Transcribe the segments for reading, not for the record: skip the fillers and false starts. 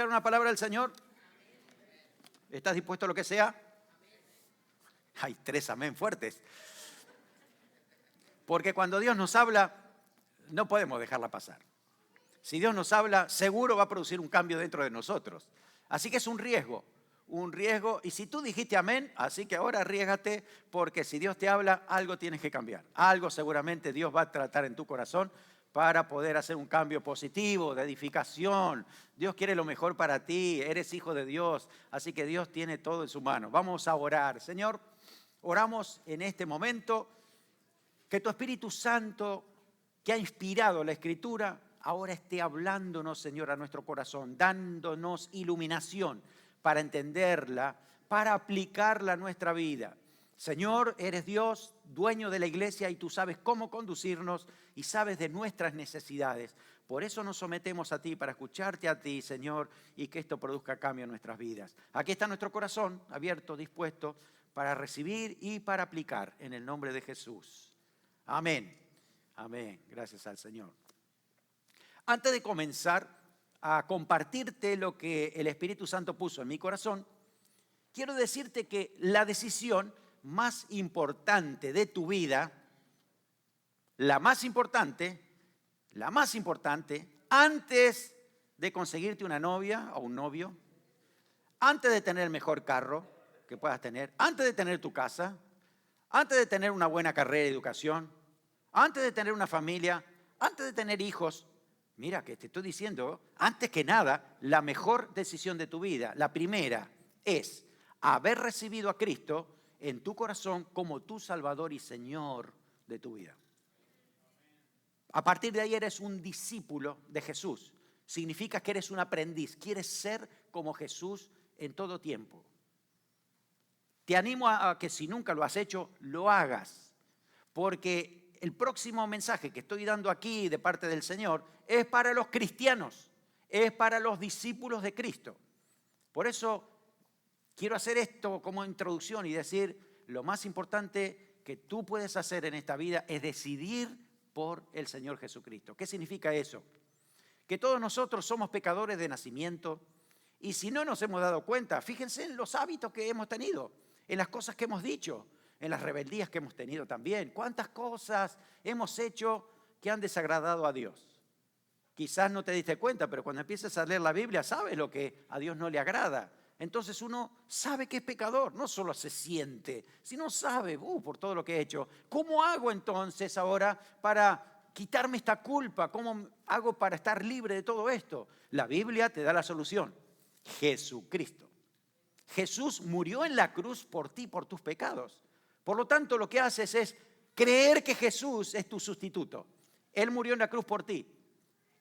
escuchar una palabra del Señor? ¿Estás dispuesto a lo que sea? Hay 3 amén fuertes. Porque cuando Dios nos habla, no podemos dejarla pasar. Si Dios nos habla, seguro va a producir un cambio dentro de nosotros. Así que es un riesgo. Y si tú dijiste amén, así que ahora arriésgate, porque si Dios te habla, algo tienes que cambiar. Algo seguramente Dios va a tratar en tu corazón para poder hacer un cambio positivo, de edificación. Dios quiere lo mejor para ti, eres hijo de Dios, así que Dios tiene todo en su mano. Vamos a orar. Señor, oramos en este momento que tu Espíritu Santo, que ha inspirado la Escritura, ahora esté hablándonos, Señor, a nuestro corazón, dándonos iluminación para entenderla, para aplicarla a nuestra vida. Señor, eres Dios, dueño de la iglesia, y tú sabes cómo conducirnos y sabes de nuestras necesidades. Por eso nos sometemos a ti, para escucharte a ti, Señor, y que esto produzca cambio en nuestras vidas. Aquí está nuestro corazón abierto, dispuesto para recibir y para aplicar en el nombre de Jesús. Amén. Amén. Gracias al Señor. Antes de comenzar a compartirte lo que el Espíritu Santo puso en mi corazón, quiero decirte que la decisión más importante de tu vida, la más importante, antes de conseguirte una novia o un novio, antes de tener el mejor carro que puedas tener, antes de tener tu casa, antes de tener una buena carrera de educación, antes de tener una familia, antes de tener hijos, mira que te estoy diciendo, antes que nada, la mejor decisión de tu vida, la primera, es haber recibido a Cristo en tu corazón como tu Salvador y Señor de tu vida. A partir de ahí eres un discípulo de Jesús. Significa que eres un aprendiz, quieres ser como Jesús en todo tiempo. Te animo a que si nunca lo has hecho, lo hagas, porque el próximo mensaje que estoy dando aquí de parte del Señor es para los cristianos, es para los discípulos de Cristo. Por eso quiero hacer esto como introducción y decir, lo más importante que tú puedes hacer en esta vida es decidir por el Señor Jesucristo. ¿Qué significa eso? Que todos nosotros somos pecadores de nacimiento, y si no nos hemos dado cuenta, fíjense en los hábitos que hemos tenido, en las cosas que hemos dicho, en las rebeldías que hemos tenido también. ¿Cuántas cosas hemos hecho que han desagradado a Dios? Quizás no te diste cuenta, pero cuando empiezas a leer la Biblia sabes lo que a Dios no le agrada. Entonces uno sabe que es pecador, no solo se siente, sino sabe, por todo lo que he hecho. ¿Cómo hago entonces ahora para quitarme esta culpa? ¿Cómo hago para estar libre de todo esto? La Biblia te da la solución. Jesucristo. Jesús murió en la cruz por ti, por tus pecados. Por lo tanto, lo que haces es creer que Jesús es tu sustituto. Él murió en la cruz por ti.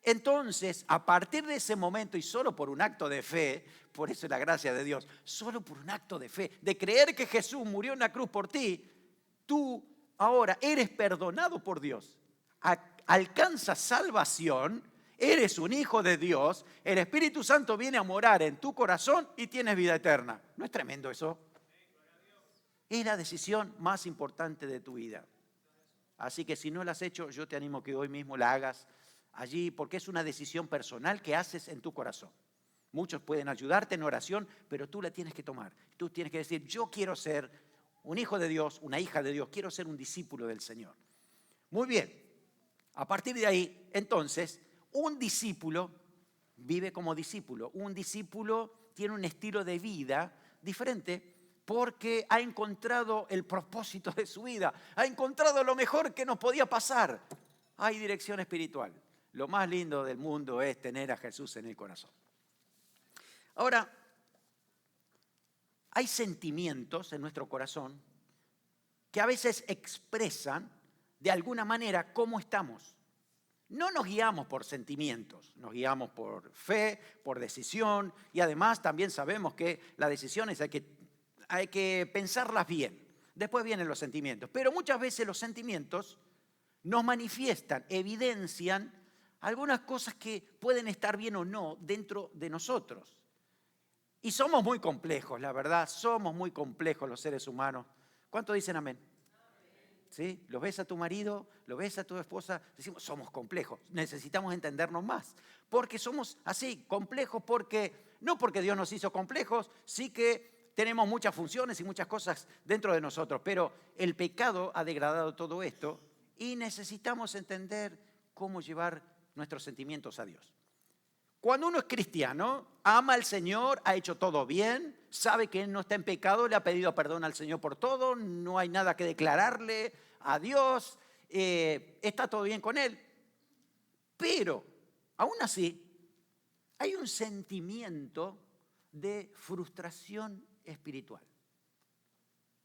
Entonces, a partir de ese momento y solo por un acto de fe, por eso es la gracia de Dios, solo por un acto de fe, de creer que Jesús murió en la cruz por ti, tú ahora eres perdonado por Dios. Alcanzas salvación, eres un hijo de Dios, el Espíritu Santo viene a morar en tu corazón y tienes vida eterna. ¿No es tremendo eso? Es la decisión más importante de tu vida. Así que si no la has hecho, yo te animo que hoy mismo la hagas allí, porque es una decisión personal que haces en tu corazón. Muchos pueden ayudarte en oración, pero tú la tienes que tomar. Tú tienes que decir, yo quiero ser un hijo de Dios, una hija de Dios, quiero ser un discípulo del Señor. Muy bien, a partir de ahí, entonces, un discípulo vive como discípulo. Un discípulo tiene un estilo de vida diferente porque ha encontrado el propósito de su vida, ha encontrado lo mejor que nos podía pasar. Hay dirección espiritual. Lo más lindo del mundo es tener a Jesús en el corazón. Ahora, hay sentimientos en nuestro corazón que a veces expresan de alguna manera cómo estamos. No nos guiamos por sentimientos, nos guiamos por fe, por decisión, y además también sabemos que las decisiones hay que pensarlas bien. Después vienen los sentimientos, pero muchas veces los sentimientos nos manifiestan, evidencian algunas cosas que pueden estar bien o no dentro de nosotros. Y somos muy complejos, la verdad, somos muy complejos los seres humanos. ¿Cuántos dicen amén? ¿Sí? Lo ves a tu marido, lo ves a tu esposa, decimos, somos complejos, necesitamos entendernos más. Porque somos así, complejos, porque No porque Dios nos hizo complejos, sí que tenemos muchas funciones y muchas cosas dentro de nosotros, pero el pecado ha degradado todo esto y necesitamos entender cómo llevar nuestros sentimientos a Dios. Cuando uno es cristiano, ama al Señor, ha hecho todo bien, sabe que no está en pecado, le ha pedido perdón al Señor por todo, no hay nada que declararle a Dios, está todo bien con Él. Pero, aún así, hay un sentimiento de frustración espiritual.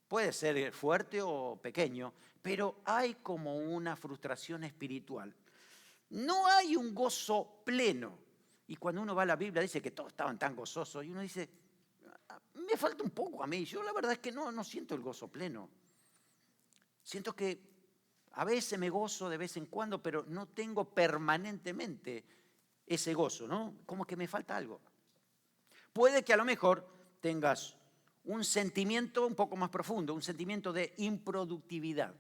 Puede ser fuerte o pequeño, pero hay como una frustración espiritual. No hay un gozo pleno. Y cuando uno va a la Biblia dice que todos estaban tan gozosos y uno dice, me falta un poco a mí. Yo la verdad es que no siento el gozo pleno. Siento que a veces me gozo de vez en cuando, pero no tengo permanentemente ese gozo, ¿no? Como que me falta algo. Puede que a lo mejor tengas un sentimiento un poco más profundo, un sentimiento de improductividad.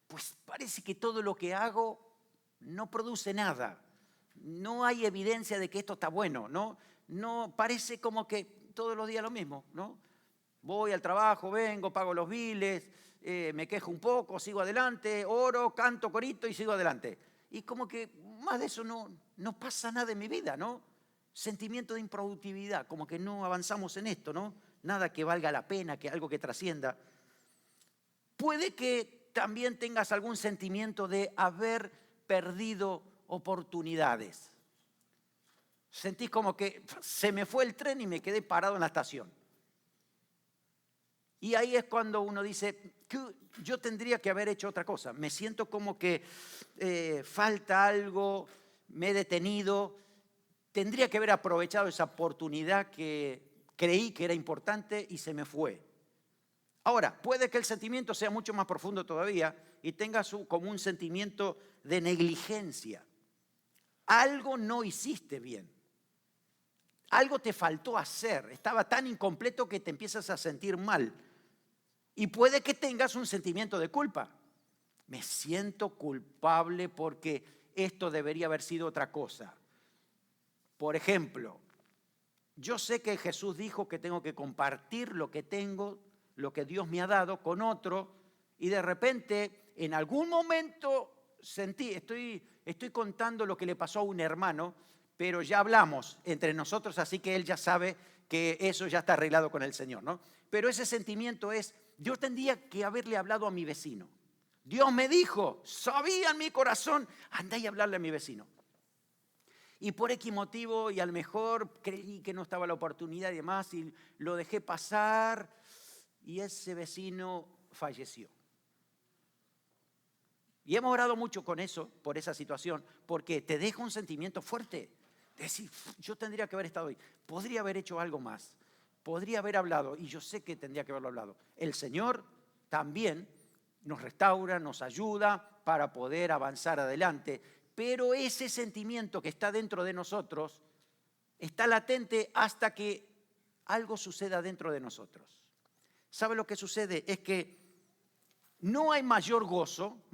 Pues parece que todo lo que hago no produce nada. No hay evidencia de que esto está bueno, ¿no? No parece como que todos los días lo mismo, ¿no? Voy al trabajo, vengo, pago los biles, me quejo un poco, sigo adelante, oro, canto corito y sigo adelante. Y como que más de eso no pasa nada en mi vida, ¿no? Sentimiento de improductividad, como que no avanzamos en esto, ¿no? Nada que valga la pena, que algo que trascienda. Puede que también tengas algún sentimiento de haber perdido oportunidades. Sentís como que se me fue el tren y me quedé parado en la estación. Y ahí es cuando uno dice, yo tendría que haber hecho otra cosa. Me siento como que falta algo, me he detenido. Tendría que haber aprovechado esa oportunidad que creí que era importante y se me fue. Ahora, puede que el sentimiento sea mucho más profundo todavía y tengas como un sentimiento de negligencia. Algo no hiciste bien. Algo te faltó hacer. Estaba tan incompleto que te empiezas a sentir mal. Y puede que tengas un sentimiento de culpa. Me siento culpable porque esto debería haber sido otra cosa. Por ejemplo, yo sé que Jesús dijo que tengo que compartir lo que tengo, lo que Dios me ha dado con otro, y de repente, en algún momento estoy contando lo que le pasó a un hermano, pero ya hablamos entre nosotros, así que él ya sabe que eso ya está arreglado con el Señor, ¿no? Pero ese sentimiento es, yo tendría que haberle hablado a mi vecino. Dios me dijo, sabía en mi corazón, andá y hablarle a mi vecino. Y por X motivo, y a lo mejor creí que no estaba la oportunidad y demás, y lo dejé pasar, y ese vecino falleció. Y hemos orado mucho con eso, por esa situación, porque te deja un sentimiento fuerte. De decir, yo tendría que haber estado ahí, podría haber hecho algo más, podría haber hablado, y yo sé que tendría que haberlo hablado. El Señor también nos restaura, nos ayuda para poder avanzar adelante, pero ese sentimiento que está dentro de nosotros está latente hasta que algo suceda dentro de nosotros. ¿Sabe lo que sucede? Es que no hay mayor gozo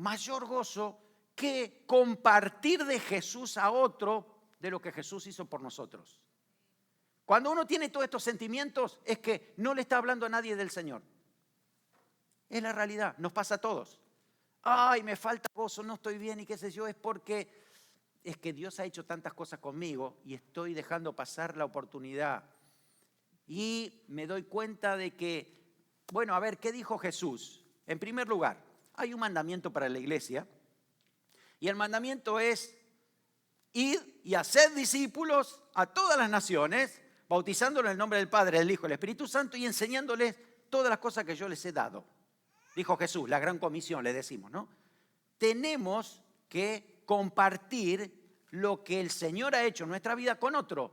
que compartir de Jesús a otro de lo que Jesús hizo por nosotros. Cuando uno tiene todos estos sentimientos es que no le está hablando a nadie del Señor. Es la realidad, nos pasa a todos. Ay, me falta gozo, no estoy bien y qué sé yo, es que Dios ha hecho tantas cosas conmigo y estoy dejando pasar la oportunidad. Y me doy cuenta de que, bueno, a ver, ¿qué dijo Jesús? En primer lugar, hay un mandamiento para la iglesia y el mandamiento es id y haced discípulos a todas las naciones, bautizándolos en el nombre del Padre, del Hijo y del Espíritu Santo y enseñándoles todas las cosas que yo les he dado. Dijo Jesús, la gran comisión le decimos, ¿no? Tenemos que compartir lo que el Señor ha hecho en nuestra vida con otro.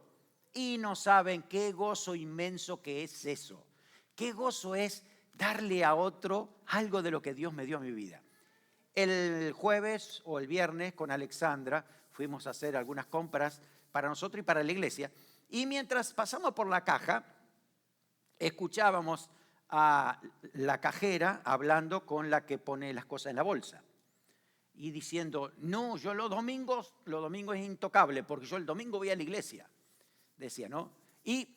Y no saben qué gozo inmenso que es eso. Qué gozo es darle a otro algo de lo que Dios me dio a mi vida. El jueves o el viernes con Alexandra fuimos a hacer algunas compras para nosotros y para la iglesia. Y mientras pasamos por la caja, escuchábamos a la cajera hablando con la que pone las cosas en la bolsa. Y diciendo, no, yo los domingos es intocable, porque yo el domingo voy a la iglesia. Decía, ¿no? Y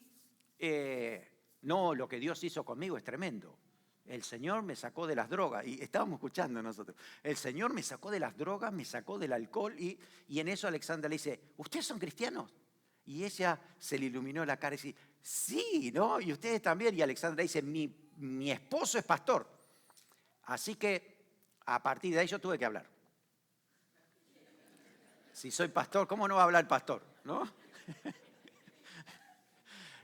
no, lo que Dios hizo conmigo es tremendo. El Señor me sacó de las drogas, y estábamos escuchando nosotros, el Señor me sacó de las drogas, me sacó del alcohol, y en eso Alexandra le dice, ¿ustedes son cristianos? Y ella se le iluminó la cara y dice, sí, ¿no? Y ustedes también. Y Alexandra dice, mi esposo es pastor. Así que a partir de ahí yo tuve que hablar. Si soy pastor, ¿cómo no va a hablar el pastor? ¿No?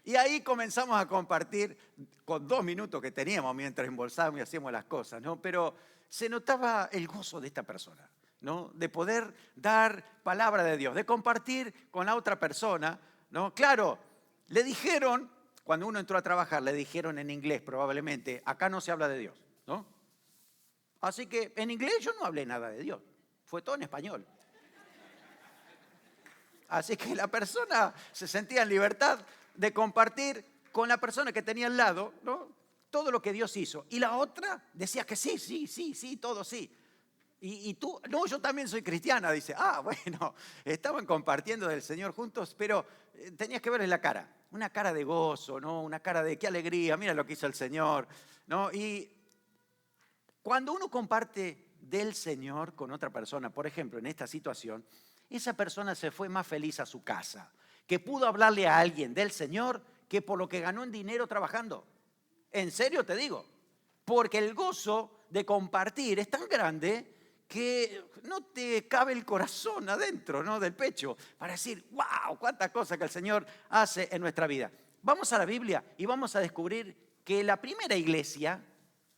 Y ahí comenzamos a compartir con 2 minutos que teníamos mientras embolsábamos y hacíamos las cosas, ¿no? Pero se notaba el gozo de esta persona, ¿no? De poder dar palabra de Dios, de compartir con la otra persona, ¿no? Claro, le dijeron, cuando uno entró a trabajar, le dijeron en inglés probablemente, acá no se habla de Dios, ¿no? Así que en inglés yo no hablé nada de Dios, fue todo en español. Así que la persona se sentía en libertad de compartir con la persona que tenía al lado, ¿no? Todo lo que Dios hizo. Y la otra decía que sí, todo sí. Y tú, no, yo también soy cristiana, dice. Bueno, estaban compartiendo del Señor juntos, pero tenías que verles la cara. Una cara de gozo, ¿no? Una cara de qué alegría, mira lo que hizo el Señor, ¿no? Y cuando uno comparte del Señor con otra persona, por ejemplo, en esta situación, esa persona se fue más feliz a su casa, que pudo hablarle a alguien del Señor que por lo que ganó en dinero trabajando. En serio te digo, porque el gozo de compartir es tan grande que no te cabe el corazón adentro, ¿no? Del pecho, para decir, wow, cuántas cosas que el Señor hace en nuestra vida. Vamos a la Biblia y vamos a descubrir que la primera iglesia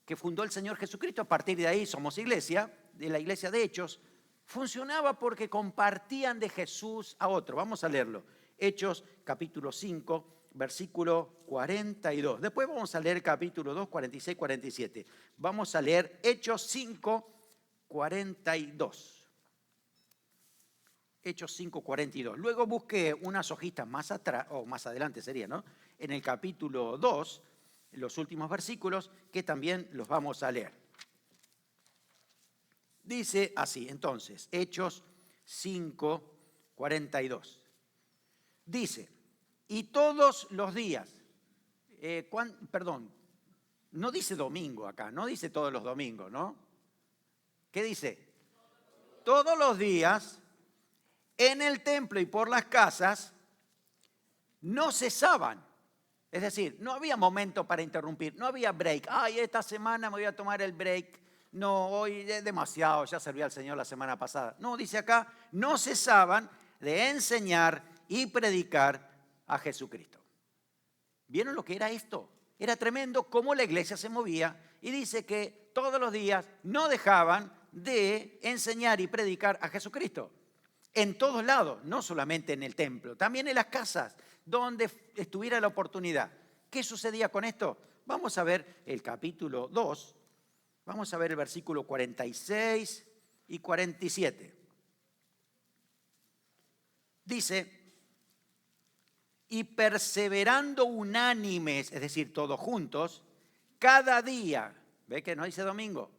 que fundó el Señor Jesucristo, a partir de ahí somos iglesia, de la iglesia de Hechos, funcionaba porque compartían de Jesús a otro. Vamos a leerlo. Hechos capítulo 5, versículo 42. Después vamos a leer capítulo 2, 46, 47. Vamos a leer Hechos 5, 42. Hechos 5, 42. Luego busqué unas hojitas más atrás, o más adelante sería, ¿no? En el capítulo 2, los últimos versículos, que también los vamos a leer. Dice así, entonces, Hechos 5, 42. Dice, y todos los días, no dice domingo acá, no dice todos los domingos, ¿no? ¿Qué dice? Todos los días, en el templo y por las casas, no cesaban. Es decir, no había momento para interrumpir, no había break. Esta semana me voy a tomar el break. No, hoy es demasiado, ya serví al Señor la semana pasada. No, dice acá, no cesaban de enseñar y predicar a Jesucristo. ¿Vieron lo que era esto? Era tremendo cómo la iglesia se movía y dice que todos los días no dejaban de enseñar y predicar a Jesucristo. En todos lados, no solamente en el templo, también en las casas, donde estuviera la oportunidad. ¿Qué sucedía con esto? Vamos a ver el capítulo 2, vamos a ver el versículo 46 y 47. Dice, y perseverando unánimes, es decir, todos juntos, cada día, ¿ve que no dice domingo?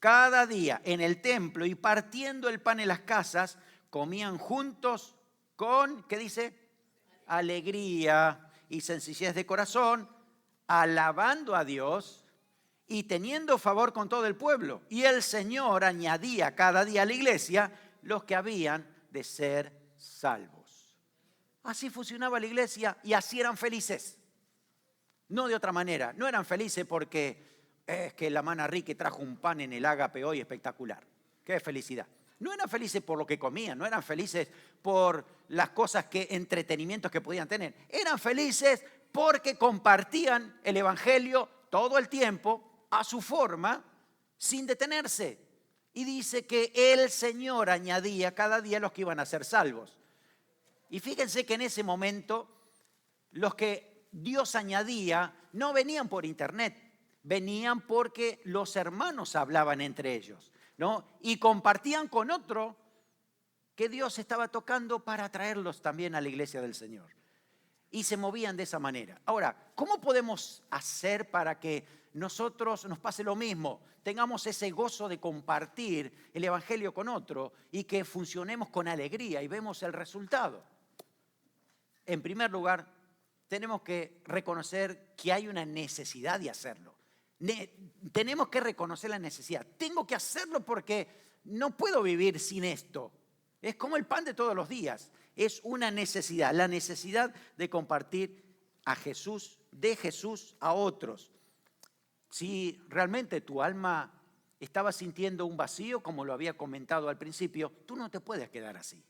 Cada día en el templo y partiendo el pan en las casas, comían juntos con, ¿qué dice? Alegría y sencillez de corazón, alabando a Dios y teniendo favor con todo el pueblo. Y el Señor añadía cada día a la iglesia los que habían de ser salvos. Así funcionaba la iglesia y así eran felices. No de otra manera. No eran felices porque es que la hermana Rique trajo un pan en el ágape hoy espectacular. ¡Qué felicidad! No eran felices por lo que comían, no eran felices por las cosas entretenimientos que podían tener. Eran felices porque compartían el evangelio todo el tiempo a su forma, sin detenerse. Y dice que el Señor añadía cada día los que iban a ser salvos. Y fíjense que en ese momento los que Dios añadía no venían por internet, venían porque los hermanos hablaban entre ellos, ¿no? Y compartían con otro que Dios estaba tocando para traerlos también a la iglesia del Señor. Y se movían de esa manera. Ahora, ¿cómo podemos hacer para que nosotros nos pase lo mismo? Tengamos ese gozo de compartir el evangelio con otro y que funcionemos con alegría y vemos el resultado. En primer lugar, tenemos que reconocer que hay una necesidad de hacerlo. Tenemos que reconocer la necesidad. Tengo que hacerlo porque no puedo vivir sin esto. Es como el pan de todos los días. Es una necesidad, la necesidad de compartir a Jesús, de Jesús a otros. Si realmente tu alma estaba sintiendo un vacío, como lo había comentado al principio, tú no te puedes quedar así.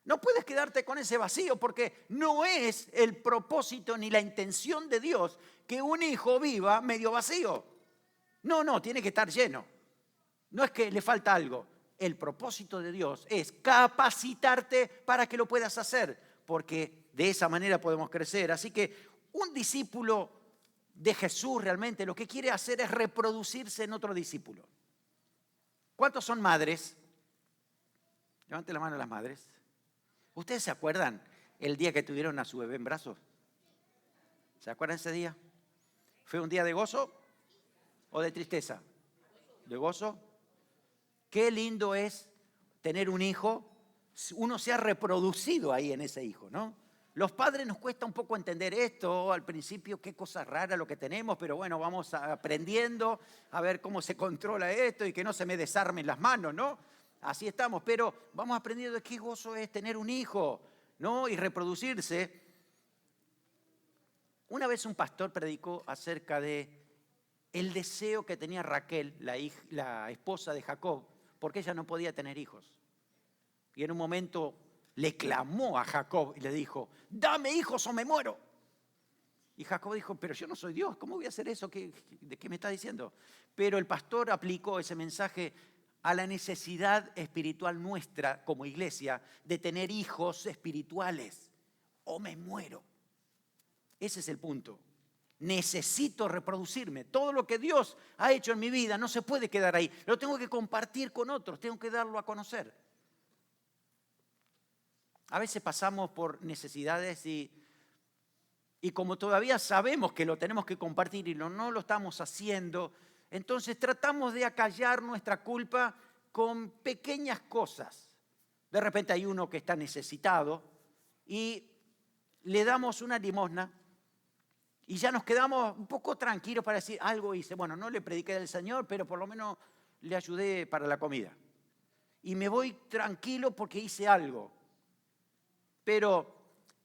No puedes quedarte con ese vacío porque no es el propósito ni la intención de Dios que un hijo viva medio vacío. No, tiene que estar lleno. No es que le falta algo. El propósito de Dios es capacitarte para que lo puedas hacer, porque de esa manera podemos crecer. Así que un discípulo de Jesús realmente lo que quiere hacer es reproducirse en otro discípulo. ¿Cuántos son madres? Levanten la mano las madres. ¿Ustedes se acuerdan el día que tuvieron a su bebé en brazos? ¿Se acuerdan ese día? ¿Fue un día de gozo o de tristeza? ¿De gozo? Qué lindo es tener un hijo, uno se ha reproducido ahí en ese hijo, ¿no? Los padres nos cuesta un poco entender esto, al principio qué cosa rara lo que tenemos, pero bueno, vamos aprendiendo a ver cómo se controla esto y que no se me desarmen las manos, ¿no? Así estamos, pero vamos aprendiendo de qué gozo es tener un hijo, ¿no? Y reproducirse. Una vez un pastor predicó acerca de el deseo que tenía Raquel, la esposa de Jacob, porque ella no podía tener hijos. Y en un momento le clamó a Jacob y le dijo, dame hijos o me muero. Y Jacob dijo, pero yo no soy Dios, ¿cómo voy a hacer eso? ¿De qué me está diciendo? Pero el pastor aplicó ese mensaje a la necesidad espiritual nuestra como iglesia de tener hijos espirituales. O me muero. Ese es el punto. Necesito reproducirme. Todo lo que Dios ha hecho en mi vida no se puede quedar ahí. Lo tengo que compartir con otros, tengo que darlo a conocer. A veces pasamos por necesidades y como todavía sabemos que lo tenemos que compartir y no lo estamos haciendo, entonces tratamos de acallar nuestra culpa con pequeñas cosas. De repente hay uno que está necesitado y le damos una limosna y ya nos quedamos un poco tranquilos para decir, algo hice. Bueno, no le prediqué del Señor, pero por lo menos le ayudé para la comida. Y me voy tranquilo porque hice algo. Pero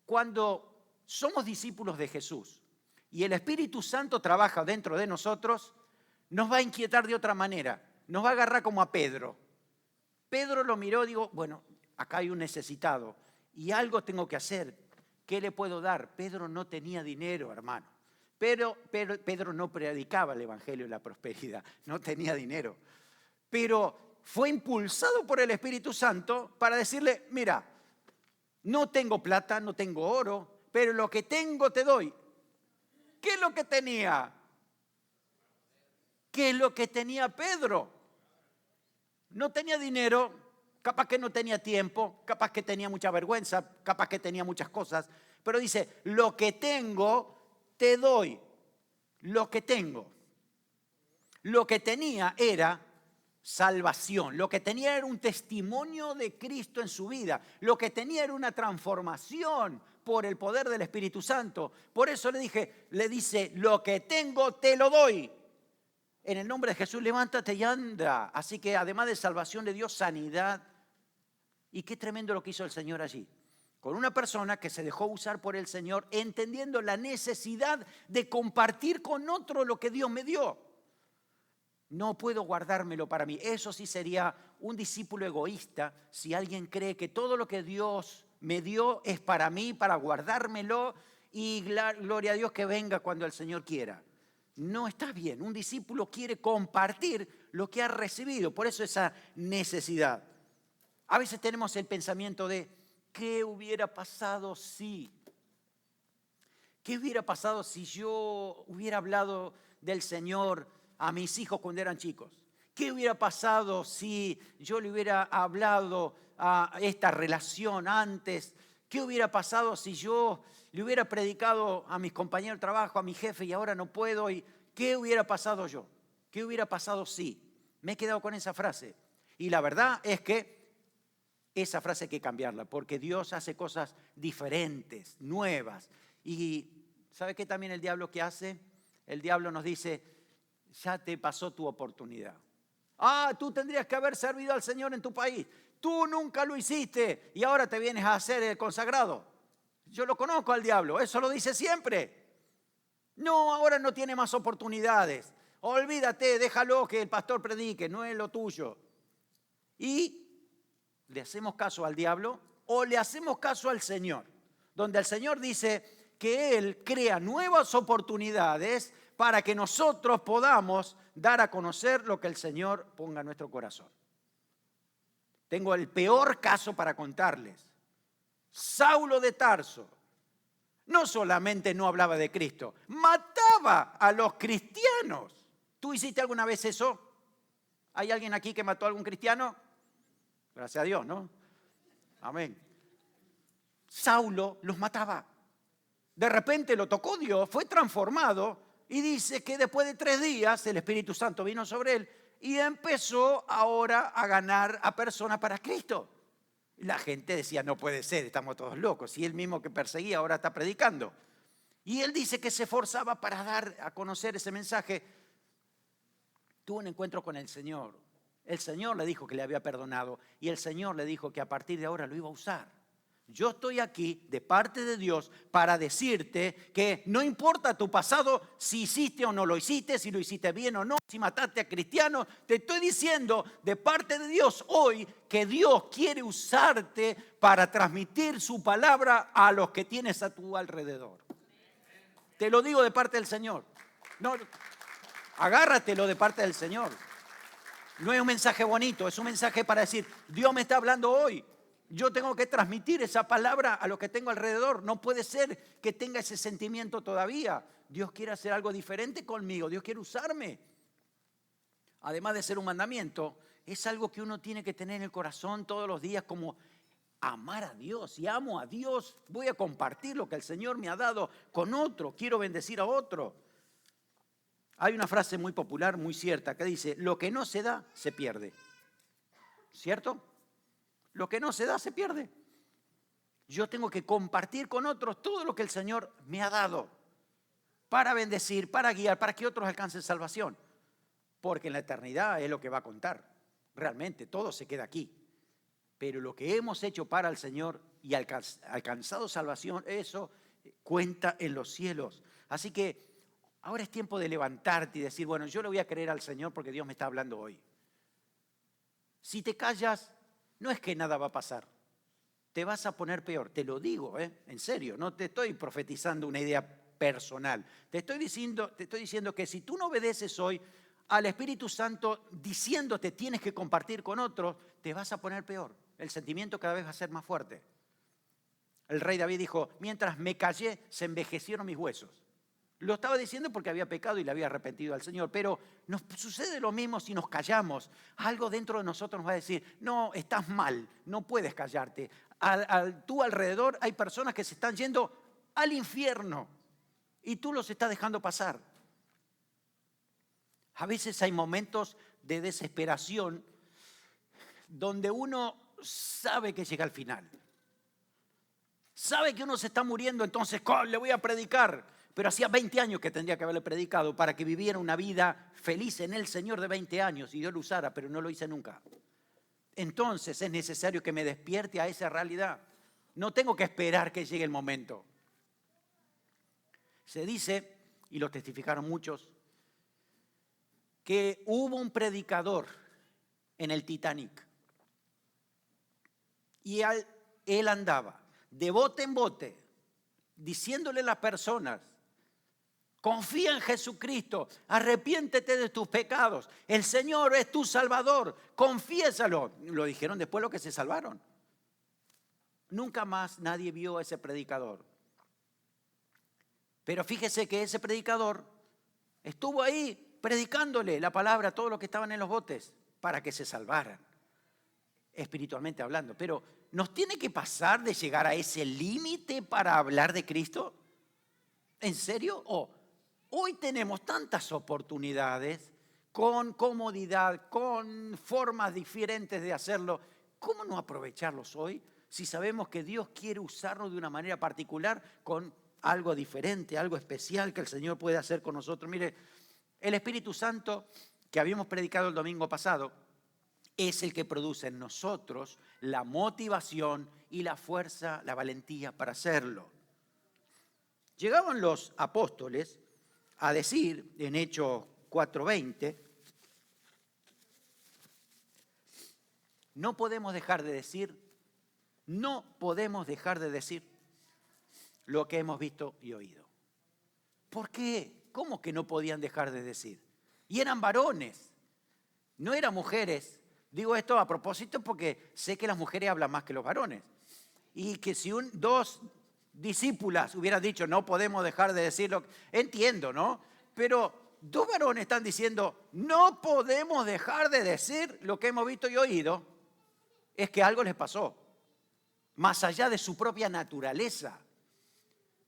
cuando somos discípulos de Jesús y el Espíritu Santo trabaja dentro de nosotros, nos va a inquietar de otra manera. Nos va a agarrar como a Pedro. Pedro lo miró y dijo, bueno, acá hay un necesitado y algo tengo que hacer. ¿Qué le puedo dar? Pedro no tenía dinero, hermano. Pero Pedro no predicaba el Evangelio de la prosperidad, no tenía dinero. Pero fue impulsado por el Espíritu Santo para decirle, mira, no tengo plata, no tengo oro, pero lo que tengo te doy. ¿Qué es lo que tenía? ¿Qué es lo que tenía Pedro? No tenía dinero, capaz que no tenía tiempo, capaz que tenía mucha vergüenza, capaz que tenía muchas cosas, pero dice, lo que tengo te doy, lo que tengo. Lo que tenía era salvación, lo que tenía era un testimonio de Cristo en su vida, lo que tenía era una transformación por el poder del Espíritu Santo. Por eso le dice, lo que tengo te lo doy. En el nombre de Jesús, levántate y anda. Así que además de salvación le dio sanidad. Y qué tremendo lo que hizo el Señor allí. Con una persona que se dejó usar por el Señor, entendiendo la necesidad de compartir con otro lo que Dios me dio. No puedo guardármelo para mí. Eso sí sería un discípulo egoísta si alguien cree que todo lo que Dios me dio es para mí, para guardármelo y gloria a Dios que venga cuando el Señor quiera. No está bien. Un discípulo quiere compartir lo que ha recibido. Por eso esa necesidad. A veces tenemos el pensamiento de, ¿qué hubiera pasado si? ¿Qué hubiera pasado si yo hubiera hablado del Señor a mis hijos cuando eran chicos? ¿Qué hubiera pasado si yo le hubiera hablado a esta relación antes? ¿Qué hubiera pasado si yo le hubiera predicado a mis compañeros de trabajo, a mi jefe y ahora no puedo? ¿Y qué hubiera pasado yo? ¿Qué hubiera pasado si? Me he quedado con esa frase. Y la verdad es que esa frase hay que cambiarla porque Dios hace cosas diferentes, nuevas. Y ¿Sabe qué también el diablo que hace? El diablo nos dice, ya te pasó tu oportunidad. Ah, tú tendrías que haber servido al Señor en tu país. Tú nunca lo hiciste y ahora te vienes a hacer el consagrado. Yo lo conozco al diablo, eso lo dice siempre. No, ahora no tiene más oportunidades. Olvídate, déjalo que el pastor predique, no es lo tuyo. Y le hacemos caso al diablo o le hacemos caso al Señor, donde el Señor dice que Él crea nuevas oportunidades para que nosotros podamos dar a conocer lo que el Señor ponga en nuestro corazón. Tengo el peor caso para contarles. Saulo de Tarso no solamente no hablaba de Cristo, mataba a los cristianos. ¿Tú hiciste alguna vez eso? ¿Hay alguien aquí que mató a algún cristiano? Gracias a Dios, ¿no? Amén. Saulo los mataba. De repente lo tocó Dios, fue transformado y dice que después de 3 días el Espíritu Santo vino sobre él y empezó ahora a ganar a personas para Cristo. La gente decía, no puede ser, estamos todos locos. Y él mismo que perseguía ahora está predicando. Y él dice que se esforzaba para dar a conocer ese mensaje. Tuvo un encuentro con el Señor. El Señor le dijo que le había perdonado y el Señor le dijo que a partir de ahora lo iba a usar. Yo estoy aquí de parte de Dios para decirte que no importa tu pasado, si hiciste o no lo hiciste, si lo hiciste bien o no, si mataste a cristianos. Te estoy diciendo de parte de Dios hoy que Dios quiere usarte para transmitir su palabra a los que tienes a tu alrededor. Te lo digo de parte del Señor. No, agárratelo de parte del Señor. No es un mensaje bonito, es un mensaje para decir, Dios me está hablando hoy. Yo tengo que transmitir esa palabra a los que tengo alrededor. No puede ser que tenga ese sentimiento todavía. Dios quiere hacer algo diferente conmigo. Dios quiere usarme. Además de ser un mandamiento, es algo que uno tiene que tener en el corazón todos los días, como amar a Dios. Si amo a Dios, voy a compartir lo que el Señor me ha dado con otro. Quiero bendecir a otro. Hay una frase muy popular, muy cierta, que dice, lo que no se da, se pierde. ¿Cierto? Lo que no se da, se pierde. Yo tengo que compartir con otros todo lo que el Señor me ha dado para bendecir, para guiar, para que otros alcancen salvación. Porque en la eternidad es lo que va a contar. Realmente, todo se queda aquí. Pero lo que hemos hecho para el Señor y alcanzado salvación, eso cuenta en los cielos. Así que ahora es tiempo de levantarte y decir, bueno, yo le voy a creer al Señor porque Dios me está hablando hoy. Si te callas, no es que nada va a pasar. Te vas a poner peor. Te lo digo, en serio. No te estoy profetizando una idea personal. Te estoy diciendo que si tú no obedeces hoy al Espíritu Santo diciéndote tienes que compartir con otros, te vas a poner peor. El sentimiento cada vez va a ser más fuerte. El rey David dijo, mientras me callé, se envejecieron mis huesos. Lo estaba diciendo porque había pecado y le había arrepentido al Señor, pero nos sucede lo mismo si nos callamos. Algo dentro de nosotros nos va a decir, no, estás mal, no puedes callarte. Tú alrededor hay personas que se están yendo al infierno y tú los estás dejando pasar. A veces hay momentos de desesperación donde uno sabe que llega al final. Sabe que uno se está muriendo, entonces le voy a predicar. Pero hacía 20 años que tendría que haberle predicado para que viviera una vida feliz en el Señor de 20 años y Dios lo usara, pero no lo hice nunca. Entonces es necesario que me despierte a esa realidad. No tengo que esperar que llegue el momento. Se dice, y lo testificaron muchos, que hubo un predicador en el Titanic. Y él andaba de bote en bote, diciéndole a las personas, confía en Jesucristo, arrepiéntete de tus pecados, el Señor es tu Salvador, confiésalo. Lo dijeron después los que se salvaron. Nunca más nadie vio a ese predicador. Pero fíjese que ese predicador estuvo ahí predicándole la palabra a todos los que estaban en los botes para que se salvaran, espiritualmente hablando. Pero ¿nos tiene que pasar de llegar a ese límite para hablar de Cristo? ¿En serio? Hoy tenemos tantas oportunidades con comodidad, con formas diferentes de hacerlo. ¿Cómo no aprovecharlos hoy si sabemos que Dios quiere usarnos de una manera particular con algo diferente, algo especial que el Señor puede hacer con nosotros. Mire, el Espíritu Santo que habíamos predicado el domingo pasado es el que produce en nosotros la motivación y la fuerza, la valentía para hacerlo. Llegaban los apóstoles a decir en Hechos 4:20, no podemos dejar de decir lo que hemos visto y oído. ¿Por qué? ¿Cómo que no podían dejar de decir? Y eran varones, no eran mujeres. Digo esto a propósito porque sé que las mujeres hablan más que los varones. Y que si dos discípulas hubieran dicho no podemos dejar de decirlo, entiendo, ¿no? Pero dos varones están diciendo no podemos dejar de decir lo que hemos visto y oído, es que algo les pasó, más allá de su propia naturaleza.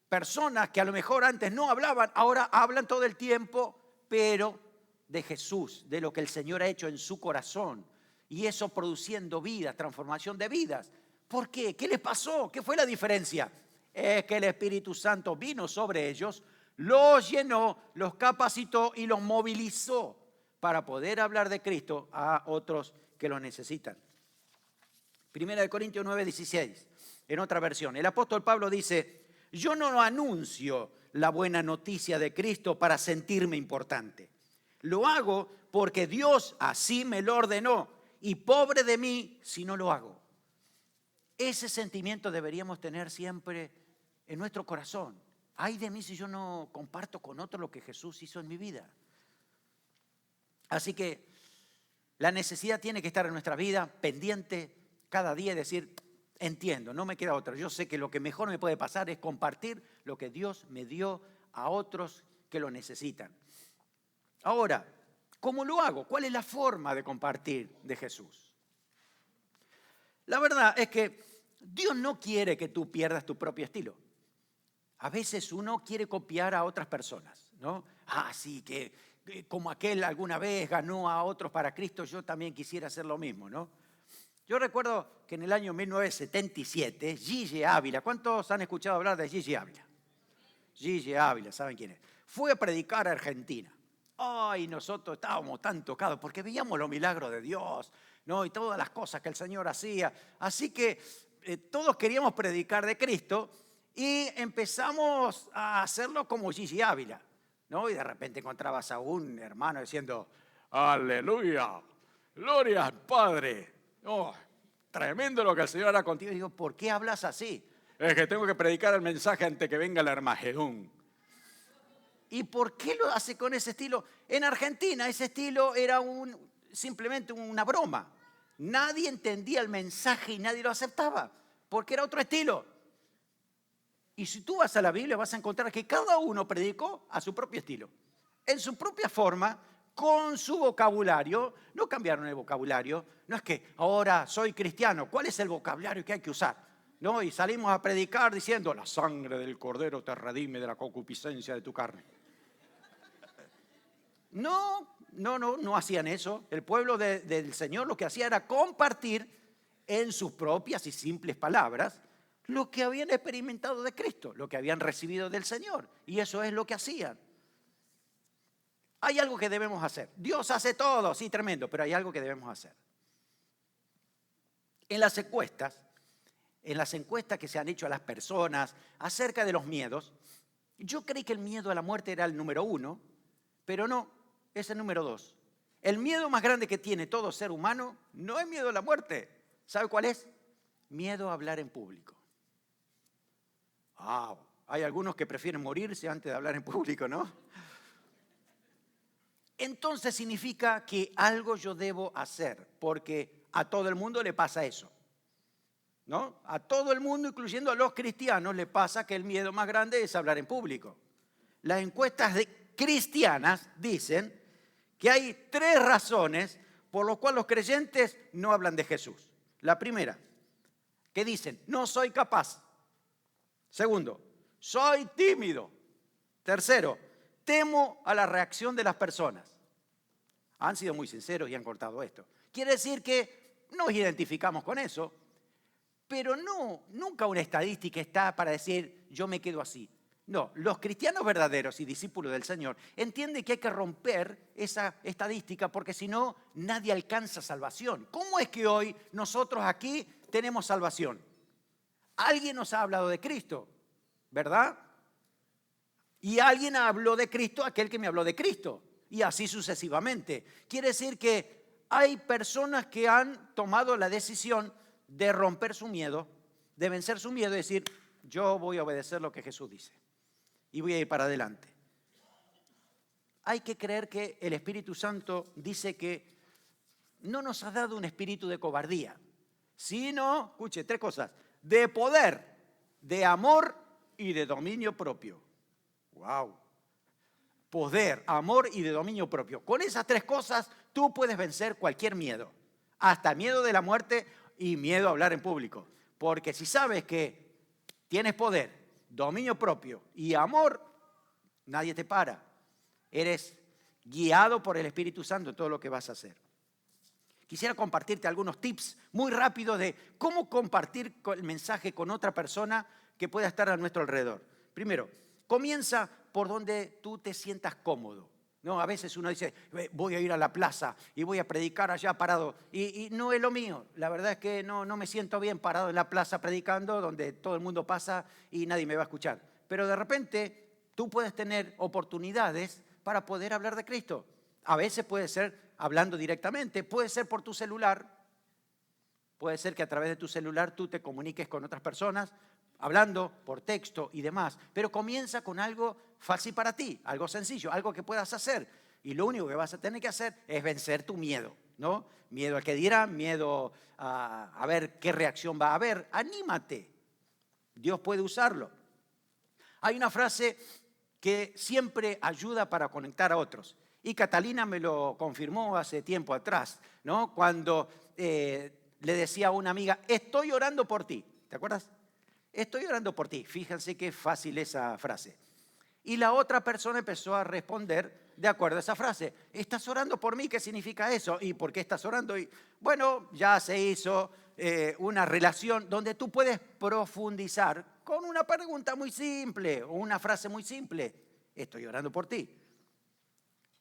Personas que a lo mejor antes no hablaban, ahora hablan todo el tiempo, pero de Jesús, de lo que el Señor ha hecho en su corazón. Y eso produciendo vidas, transformación de vidas. ¿Por qué? ¿Qué les pasó? ¿Qué fue la diferencia? Es que el Espíritu Santo vino sobre ellos, los llenó, los capacitó y los movilizó para poder hablar de Cristo a otros que lo necesitan. 1 Corintios 9:16, en otra versión. El apóstol Pablo dice, yo no anuncio la buena noticia de Cristo para sentirme importante. Lo hago porque Dios así me lo ordenó y pobre de mí si no lo hago. Ese sentimiento deberíamos tener siempre en nuestro corazón. Ay de mí si yo no comparto con otro lo que Jesús hizo en mi vida. Así que la necesidad tiene que estar en nuestra vida pendiente cada día y decir, entiendo, no me queda otra. Yo sé que lo que mejor me puede pasar es compartir lo que Dios me dio a otros que lo necesitan. Ahora, ¿cómo lo hago? ¿Cuál es la forma de compartir de Jesús? La verdad es que Dios no quiere que tú pierdas tu propio estilo. A veces uno quiere copiar a otras personas, ¿no? Sí, que como aquel alguna vez ganó a otros para Cristo, yo también quisiera hacer lo mismo, ¿no? Yo recuerdo que en el año 1977, Gigi Ávila, ¿cuántos han escuchado hablar de Gigi Ávila? Gigi Ávila, ¿saben quién es? Fue a predicar a Argentina. Ay, nosotros estábamos tan tocados porque veíamos los milagros de Dios, ¿no? Y todas las cosas que el Señor hacía. Así que todos queríamos predicar de Cristo y empezamos a hacerlo como Gigi Ávila, ¿no? Y de repente encontrabas a un hermano diciendo, aleluya, gloria al Padre. Oh, tremendo lo que el Señor hará contigo. Y digo, ¿por qué hablas así? Es que tengo que predicar el mensaje antes que venga el Armagedón. ¿Y por qué lo hace con ese estilo? En Argentina ese estilo era simplemente una broma. Nadie entendía el mensaje y nadie lo aceptaba, porque era otro estilo. Y si tú vas a la Biblia vas a encontrar que cada uno predicó a su propio estilo, en su propia forma, con su vocabulario. No cambiaron el vocabulario. No es que ahora soy cristiano, ¿cuál es el vocabulario que hay que usar? No, y salimos a predicar diciendo, la sangre del Cordero te redime de la concupiscencia de tu carne. No hacían eso. El pueblo del Señor lo que hacía era compartir en sus propias y simples palabras lo que habían experimentado de Cristo, lo que habían recibido del Señor. Y eso es lo que hacían. Hay algo que debemos hacer. Dios hace todo, sí, tremendo, pero hay algo que debemos hacer. En las encuestas que se han hecho a las personas acerca de los miedos, yo creí que el miedo a la muerte era el número 1, pero no, es el número 2. El miedo más grande que tiene todo ser humano no es miedo a la muerte. ¿Sabe cuál es? Miedo a hablar en público. Hay algunos que prefieren morirse antes de hablar en público, ¿no? Entonces significa que algo yo debo hacer, porque a todo el mundo le pasa eso, ¿no? A todo el mundo, incluyendo a los cristianos, le pasa que el miedo más grande es hablar en público. Las encuestas cristianas dicen que hay 3 razones por las cuales los creyentes no hablan de Jesús. La primera, que dicen, no soy capaz. Segundo, soy tímido. Tercero, temo a la reacción de las personas. Han sido muy sinceros y han cortado esto. Quiere decir que nos identificamos con eso, pero nunca una estadística está para decir yo me quedo así. No, los cristianos verdaderos y discípulos del Señor entienden que hay que romper esa estadística porque si no, nadie alcanza salvación. ¿Cómo es que hoy nosotros aquí tenemos salvación? Alguien nos ha hablado de Cristo, ¿verdad? Y alguien habló de Cristo, aquel que me habló de Cristo. Y así sucesivamente. Quiere decir que hay personas que han tomado la decisión de romper su miedo, de vencer su miedo y decir, yo voy a obedecer lo que Jesús dice. Y voy a ir para adelante. Hay que creer que el Espíritu Santo dice que no nos ha dado un espíritu de cobardía, sino, escuche, 3 cosas, de poder, de amor y de dominio propio. ¡Wow! Poder, amor y de dominio propio. Con esas 3 cosas tú puedes vencer cualquier miedo, hasta miedo de la muerte y miedo a hablar en público. Porque si sabes que tienes poder, dominio propio y amor, nadie te para. Eres guiado por el Espíritu Santo en todo lo que vas a hacer. Quisiera compartirte algunos tips muy rápidos de cómo compartir el mensaje con otra persona que pueda estar a nuestro alrededor. Primero, comienza por donde tú te sientas cómodo. No, a veces uno dice, voy a ir a la plaza y voy a predicar allá parado. Y no es lo mío. La verdad es que no me siento bien parado en la plaza predicando donde todo el mundo pasa y nadie me va a escuchar. Pero de repente tú puedes tener oportunidades para poder hablar de Cristo. A veces puede ser hablando directamente, puede ser por tu celular, puede ser que a través de tu celular tú te comuniques con otras personas, hablando por texto y demás, pero comienza con algo fácil para ti, algo sencillo, algo que puedas hacer. Y lo único que vas a tener que hacer es vencer tu miedo, ¿no? Miedo al que dirán, miedo a ver qué reacción va a haber. Anímate, Dios puede usarlo. Hay una frase que siempre ayuda para conectar a otros. Y Catalina me lo confirmó hace tiempo atrás, ¿no? Cuando le decía a una amiga, estoy orando por ti. ¿Te acuerdas? Estoy orando por ti. Fíjense qué fácil esa frase. Y la otra persona empezó a responder de acuerdo a esa frase. ¿Estás orando por mí? ¿Qué significa eso? ¿Y por qué estás orando? Y bueno, ya se hizo una relación donde tú puedes profundizar con una pregunta muy simple o una frase muy simple. Estoy orando por ti.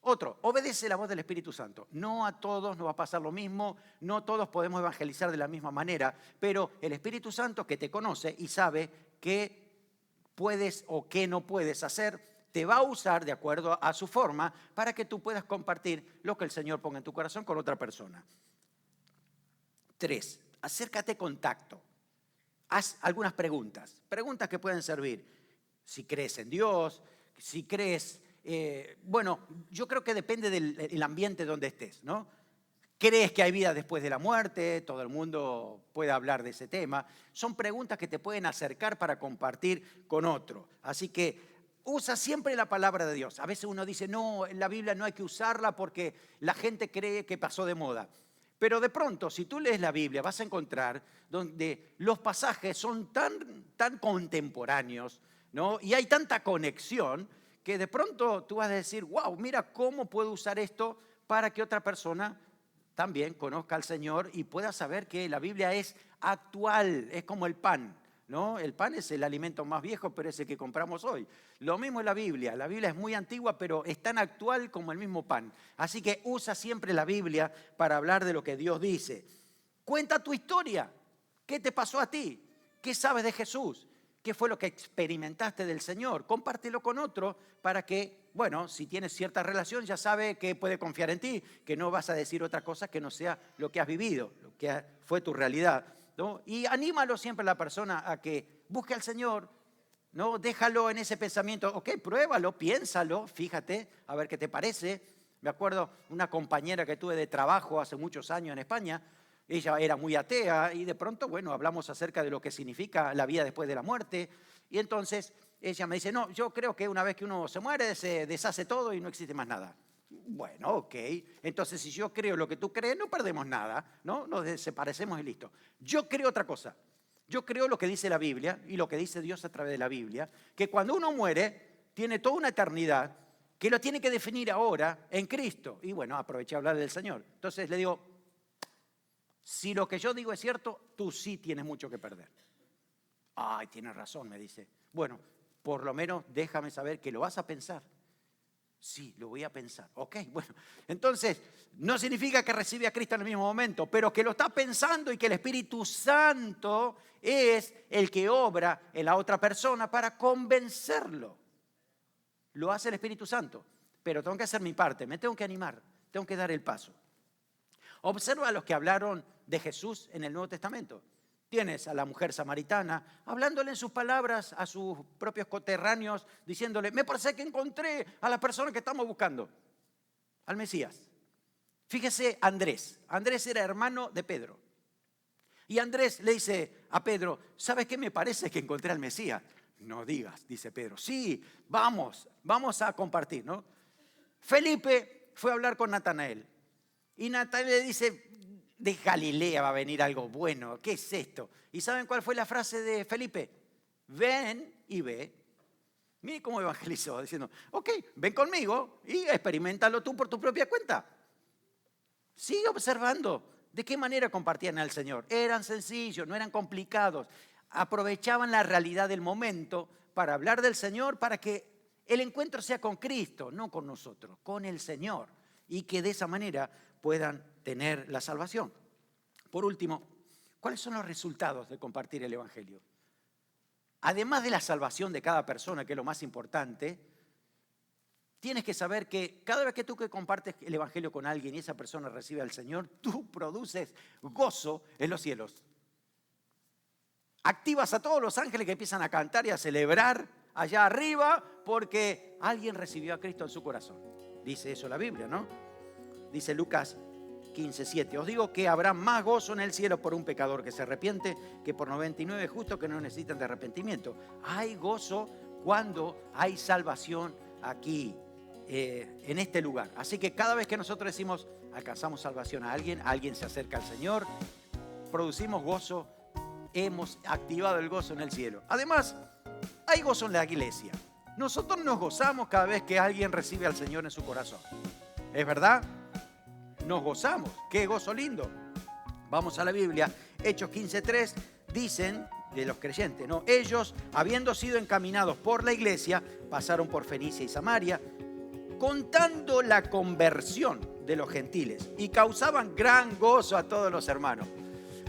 Otro, obedece la voz del Espíritu Santo. No a todos nos va a pasar lo mismo, no todos podemos evangelizar de la misma manera, pero el Espíritu Santo que te conoce y sabe qué puedes o qué no puedes hacer, te va a usar de acuerdo a su forma para que tú puedas compartir lo que el Señor ponga en tu corazón con otra persona. 3, acércate con tacto. Haz algunas preguntas que pueden servir. Si crees en Dios, si crees... bueno, yo creo que depende del ambiente donde estés, ¿no? ¿Crees que hay vida después de la muerte? Todo el mundo puede hablar de ese tema. Son preguntas que te pueden acercar para compartir con otro. Así que usa siempre la palabra de Dios. A veces uno dice, no, en la Biblia no hay que usarla porque la gente cree que pasó de moda. Pero de pronto, si tú lees la Biblia, vas a encontrar donde los pasajes son tan contemporáneos, ¿no? Y hay tanta conexión que de pronto tú vas a decir, wow, mira cómo puedo usar esto para que otra persona también conozca al Señor y pueda saber que la Biblia es actual, es como el pan, ¿no? El pan es el alimento más viejo, pero es el que compramos hoy. Lo mismo es la Biblia es muy antigua, pero es tan actual como el mismo pan. Así que usa siempre la Biblia para hablar de lo que Dios dice. Cuenta tu historia, ¿qué te pasó a ti? ¿Qué sabes de Jesús? ¿Qué fue lo que experimentaste del Señor? Compártelo con otro para que, bueno, si tienes cierta relación ya sabe que puede confiar en ti, que no vas a decir otra cosa que no sea lo que has vivido, lo que fue tu realidad, ¿no? Y anímalo siempre a la persona a que busque al Señor, ¿no? Déjalo en ese pensamiento, ok, pruébalo, piénsalo, fíjate, a ver qué te parece. Me acuerdo una compañera que tuve de trabajo hace muchos años en España. Ella era muy atea y de pronto, bueno, hablamos acerca de lo que significa la vida después de la muerte. Y entonces ella me dice, no, yo creo que una vez que uno se muere se deshace todo y no existe más nada. Bueno, ok. Entonces si yo creo lo que tú crees, no perdemos nada, ¿no? Nos desaparecemos y listo. Yo creo otra cosa. Yo creo lo que dice la Biblia y lo que dice Dios a través de la Biblia, que cuando uno muere tiene toda una eternidad que lo tiene que definir ahora en Cristo. Y bueno, aproveché a hablar del Señor. Entonces le digo, si lo que yo digo es cierto, tú sí tienes mucho que perder. Ay, tienes razón, me dice. Bueno, por lo menos déjame saber que lo vas a pensar. Sí, lo voy a pensar. Ok, bueno. Entonces, no significa que recibe a Cristo en el mismo momento, pero que lo está pensando y que el Espíritu Santo es el que obra en la otra persona para convencerlo. Lo hace el Espíritu Santo, pero tengo que hacer mi parte, me tengo que animar, tengo que dar el paso. Observa a los que hablaron de Jesús en el Nuevo Testamento. Tienes a la mujer samaritana hablándole en sus palabras a sus propios coterráneos, diciéndole, me parece que encontré a la persona que estamos buscando, al Mesías. Fíjese Andrés. Andrés era hermano de Pedro. Y Andrés le dice a Pedro, ¿sabes qué? Me parece que encontré al Mesías. No digas, dice Pedro. Sí, vamos a compartir, ¿no? Felipe fue a hablar con Natanael. Y Natanael le dice, de Galilea va a venir algo bueno. ¿Qué es esto? ¿Y saben cuál fue la frase de Felipe? Ven y ve. Mire cómo evangelizó, diciendo, ok, ven conmigo y experiméntalo tú por tu propia cuenta. Sigue observando de qué manera compartían al Señor. Eran sencillos, no eran complicados. Aprovechaban la realidad del momento para hablar del Señor, para que el encuentro sea con Cristo, no con nosotros, con el Señor. Y que de esa manera puedan tener la salvación. Por último, ¿cuáles son los resultados de compartir el Evangelio? Además de la salvación de cada persona, que es lo más importante, tienes que saber que cada vez que tú compartes el Evangelio con alguien y esa persona recibe al Señor, tú produces gozo en los cielos. Activas a todos los ángeles que empiezan a cantar y a celebrar allá arriba porque alguien recibió a Cristo en su corazón. Dice eso la Biblia, ¿no? Dice Lucas 15:7. Os digo que habrá más gozo en el cielo por un pecador que se arrepiente que por 99 justos que no necesitan de arrepentimiento. Hay gozo cuando hay salvación aquí, en este lugar. Así que cada vez que nosotros decimos alcanzamos salvación a alguien se acerca al Señor, producimos gozo, hemos activado el gozo en el cielo. Además, hay gozo en la iglesia. Nosotros nos gozamos cada vez que alguien recibe al Señor en su corazón. ¿Es verdad? Nos gozamos. ¡Qué gozo lindo! Vamos a la Biblia. Hechos 15:3 dicen de los creyentes, ¿no? Ellos, habiendo sido encaminados por la iglesia, pasaron por Fenicia y Samaria, contando la conversión de los gentiles y causaban gran gozo a todos los hermanos.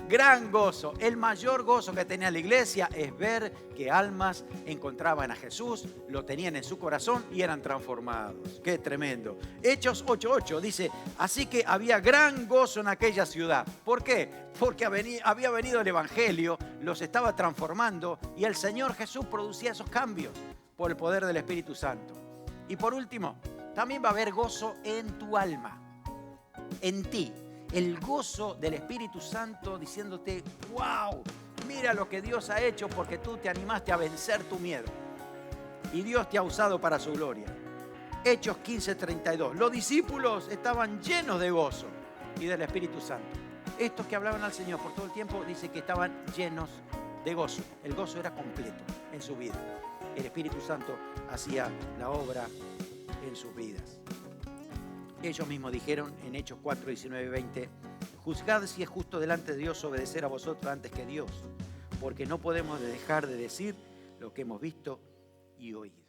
Gran gozo. El mayor gozo que tenía la iglesia es ver que almas encontraban a Jesús, lo tenían en su corazón y eran transformados. ¡Qué tremendo! Hechos 8:8 dice, así que había gran gozo en aquella ciudad. ¿Por qué? Porque había venido el Evangelio, los estaba transformando y el Señor Jesús producía esos cambios por el poder del Espíritu Santo. Y por último, también va a haber gozo en tu alma, en ti. El gozo del Espíritu Santo diciéndote, wow, mira lo que Dios ha hecho porque tú te animaste a vencer tu miedo. Y Dios te ha usado para su gloria. Hechos 15:32. Los discípulos estaban llenos de gozo y del Espíritu Santo. Estos que hablaban al Señor por todo el tiempo, dice que estaban llenos de gozo. El gozo era completo en su vida. El Espíritu Santo hacía la obra en sus vidas. Ellos mismos dijeron en Hechos 4:19-20, juzgad si es justo delante de Dios obedecer a vosotros antes que Dios, porque no podemos dejar de decir lo que hemos visto y oído.